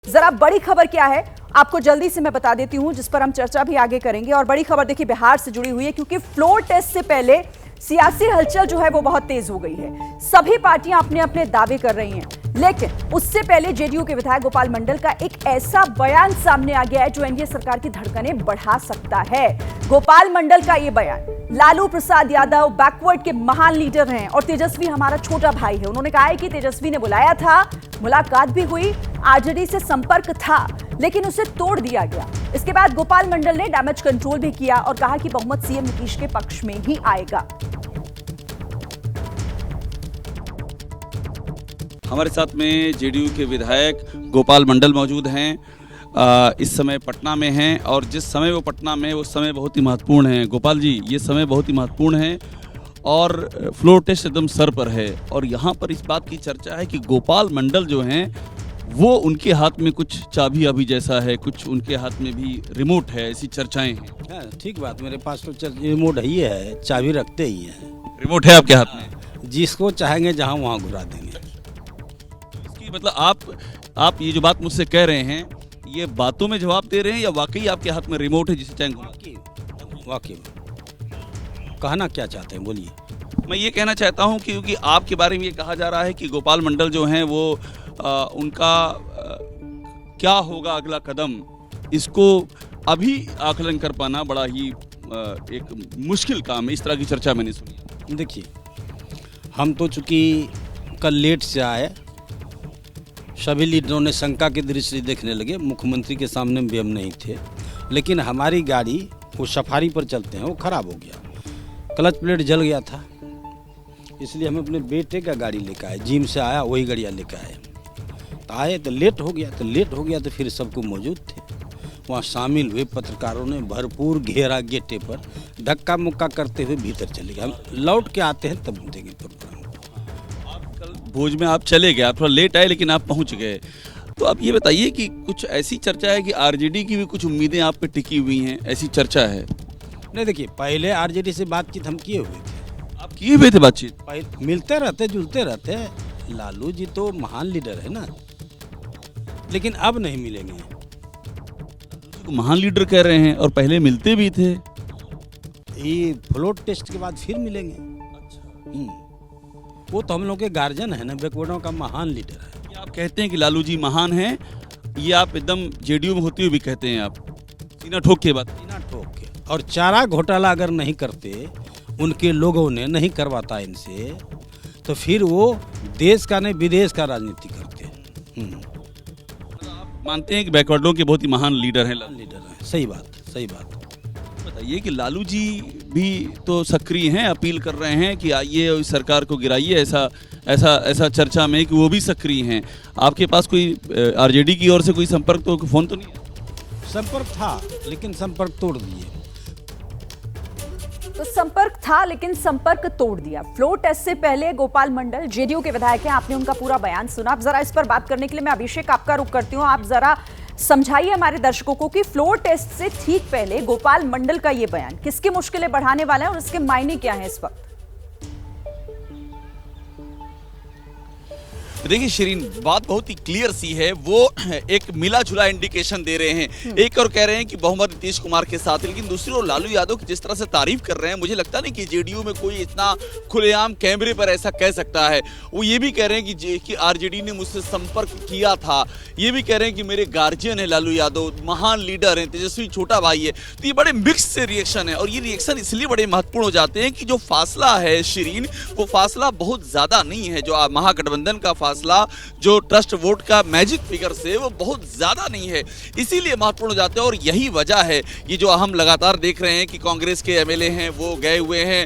जरा बड़ी खबर क्या है आपको जल्दी से मैं बता देती हूं, जिस पर हम चर्चा भी आगे करेंगे। और बड़ी खबर देखिए बिहार से जुड़ी हुई है, क्योंकि फ्लोर टेस्ट से पहले सियासी हलचल जो है वो बहुत तेज हो गई है। सभी पार्टियां अपने अपने दावे कर रही हैं, लेकिन उससे पहले जेडीयू के विधायक गोपाल मंडल का एक ऐसा बयान सामने आ गया है जो एनडीए सरकार की धड़कनें बढ़ा सकता है। गोपाल मंडल का ये बयान, लालू प्रसाद यादव बैकवर्ड के महान लीडर हैं और तेजस्वी हमारा छोटा भाई है। उन्होंने कहा है कि तेजस्वी ने बुलाया था, मुलाकात भी हुई, आरजेडी से संपर्क था, लेकिन उसे तोड़ दिया गया। इसके बाद गोपाल मंडल ने डैमेज कंट्रोल भी किया और कहा कि बहुमत सीएम नीतीश के पक्ष में ही आएगा। हमारे साथ में जेडीयू के विधायक गोपाल मंडल मौजूद हैं। इस समय पटना में हैं और जिस समय वो पटना में, वो समय बहुत ही महत्वपूर्ण है। गोपाल जी, ये समय बहुत ही महत्वपूर्ण है और फ्लोर टेस्ट एकदम सर पर है। और यहाँ पर इस बात की चर्चा है कि गोपाल मंडल जो हैं वो उनके हाथ में कुछ चाबी अभी जैसा है, कुछ उनके हाथ में भी रिमोट है, ऐसी चर्चाएं हैं। ठीक बात, मेरे पास तो रिमोट ही है, चाबी रखते ही हैं। रिमोट है आपके हाथ में, जिसको चाहेंगे जहाँ वहाँ घुरा देंगे। इसकी मतलब आप ये जो बात मुझसे कह रहे हैं, ये बातों में जवाब दे रहे हैं या वाकई आपके हाथ में रिमोट है जिसे चाहेंगे? वाकई कहना क्या चाहते हैं, बोलिए। मैं ये कहना चाहता हूं कि क्योंकि आपके बारे में ये कहा जा रहा है कि गोपाल मंडल जो हैं वो उनका क्या होगा अगला कदम, इसको अभी आकलन कर पाना बड़ा ही एक मुश्किल काम है। इस तरह की चर्चा मैंने सुनी। देखिए, हम तो चूंकि कल लेट से आए, सभी लीडरों ने शंका की दृष्टि देखने लगे। मुख्यमंत्री के सामने भी हम नहीं थे, लेकिन हमारी गाड़ी, वो सफारी पर चलते हैं, वो खराब हो गया, क्लच प्लेट जल गया था, इसलिए हम अपने बेटे का गाड़ी लेकर आए। जिम से आया वही गाड़िया लेकर आए। तो आए तो लेट हो गया, तो फिर सबको मौजूद थे। वहाँ शामिल हुए पत्रकारों ने भरपूर घेरा गेटे पर, धक्का मुक्का करते हुए भीतर चले गए। हम लौट के आते हैं तब देंगे प्रोग्राम। कल भोज में आप चले गए, आप थोड़ा लेट आए लेकिन आप पहुंच गए। तो आप ये बताइए कि कुछ ऐसी चर्चा है कि आरजेडी की भी कुछ उम्मीदें आप पे टिकी हुई हैं, ऐसी चर्चा है? नहीं, देखिए, पहले आरजेडी से बातचीत हम किए हुए थे। आप किए हुए थे बातचीत? मिलते रहते, जुलते रहते। लालू जी तो महान लीडर है ना, लेकिन अब नहीं मिलेंगे। तो महान लीडर कह रहे हैं और पहले मिलते भी थे। ये फ्लोर टेस्ट के बाद फिर मिलेंगे। अच्छा। वो तो हम लोग के गार्जियन है ना, बैकवर्डों का महान लीडर है। आप कहते हैं कि लालू जी महान हैं, ये आप एकदम जेडीयू में होते हुए भी कहते हैं, आप सीना ठोक के बात? सीना ठोक के। और चारा घोटाला अगर नहीं करते, उनके लोगों ने नहीं करवाता इनसे, तो फिर वो देश का नहीं विदेश का राजनीति करते हैं। आप मानते हैं कि बैकवर्डों के बहुत ही महान लीडर हैं? लीडर हैं, सही बात। बताइए कि लालू जी भी तो सक्रिय हैं, अपील कर रहे हैं कि आइए और इस सरकार को गिराइए, ऐसा चर्चा में कि वो भी सक्रिय हैं। आपके पास कोई आरजेडी की ओर से कोई संपर्क, तो फोन तो नहीं है? संपर्क था, लेकिन संपर्क तोड़ दिए। तो संपर्क था लेकिन संपर्क तोड़ दिया। फ्लोर टेस्ट से पहले गोपाल मंडल जेडीयू के विधायक हैं, आपने उनका पूरा बयान सुना। अब जरा इस पर बात करने के लिए मैं अभिषेक आपका रुख करती हूं। आप जरा समझाइए हमारे दर्शकों को कि फ्लोर टेस्ट से ठीक पहले गोपाल मंडल का ये बयान किसकी मुश्किलें बढ़ाने वाला है और इसके मायने क्या हैं इस वक्त? देखिए शिरीन, बात बहुत ही क्लियर सी है। वो एक मिला जुला इंडिकेशन दे रहे हैं। एक और कह रहे हैं कि बहुमत नीतीश कुमार के साथ, लेकिन दूसरी ओर लालू यादव की जिस तरह से तारीफ कर रहे हैं, मुझे लगता नहीं कि जेडीयू में कोई इतना खुलेआम कैमरे पर ऐसा कह सकता है। वो ये भी कह रहे हैं कि आरजेडी ने मुझसे संपर्क किया था। ये भी कह रहे हैं कि मेरे गार्जियन है लालू यादव, महान लीडर हैं, तेजस्वी छोटा भाई है। तो ये बड़े मिक्स से रिएक्शन है, और ये रिएक्शन इसलिए बड़े महत्वपूर्ण हो जाते हैं कि जो फासला है शिरीन, वो फासला बहुत ज्यादा नहीं है। जो महागठबंधन का फासला, जो ट्रस्ट वोट का मैजिक फिगर से, वो बहुत ज्यादा नहीं है, इसीलिए महत्वपूर्ण हो जाते हैं। और यही वजह है ये जो हम लगातार देख रहे हैं कि कांग्रेस के एमएलए हैं वो गए हुए हैं,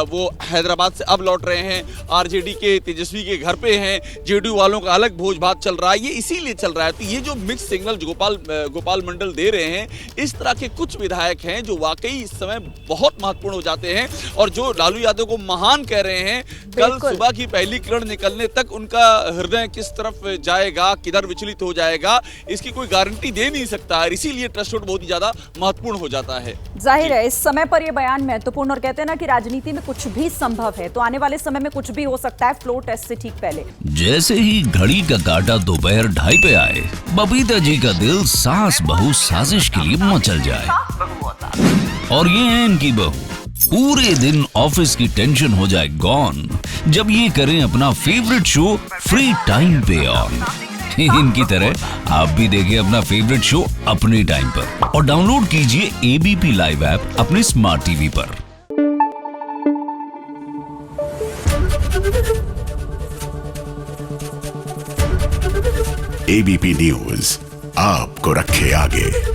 वो हैदराबाद से अब लौट रहे हैं, आरजेडी के तेजस्वी के घर पे हैं, जेडीयू वालों का अलग भोज भात चल रहा है। ये इसीलिए चल रहा है। तो ये जो मिक्स सिग्नल गोपाल मंडल दे रहे हैं, इस तरह के कुछ विधायक हैं जो वाकई इस समय बहुत महत्वपूर्ण हो जाते हैं। और जो लालू यादव को महान कह रहे हैं, कल सुबह की पहली किरण निकलने तक उनका हृदय किस तरफ जाएगा, किधर विचलित हो जाएगा, इसकी कोई गारंटी दे नहीं सकता है। इसीलिए ट्रस्ट वोट बहुत ही ज्यादा महत्वपूर्ण हो जाता है। जाहिर है इस समय पर यह बयान महत्वपूर्ण, और कहते हैं ना कि राजनीति में कुछ भी संभव है, तो आने वाले समय में कुछ भी हो सकता है फ्लोर टेस्ट से ठीक पहले। जैसे ही घड़ी का काटा दोपहर 2:30 पे आए, बबीता जी का दिल सास बहू साजिश के लिए मचल जाए। और ये है इनकी बहू, पूरे दिन ऑफिस की टेंशन हो जाए गॉन जब ये करें अपना फेवरेट शो फ्री टाइम पे ऑन। इनकी तरह आप भी देखें अपना फेवरेट शो अपने टाइम पर और डाउनलोड कीजिए एबीपी लाइव ऐप अपने स्मार्ट टीवी पर। एबीपी न्यूज आपको रखे आगे।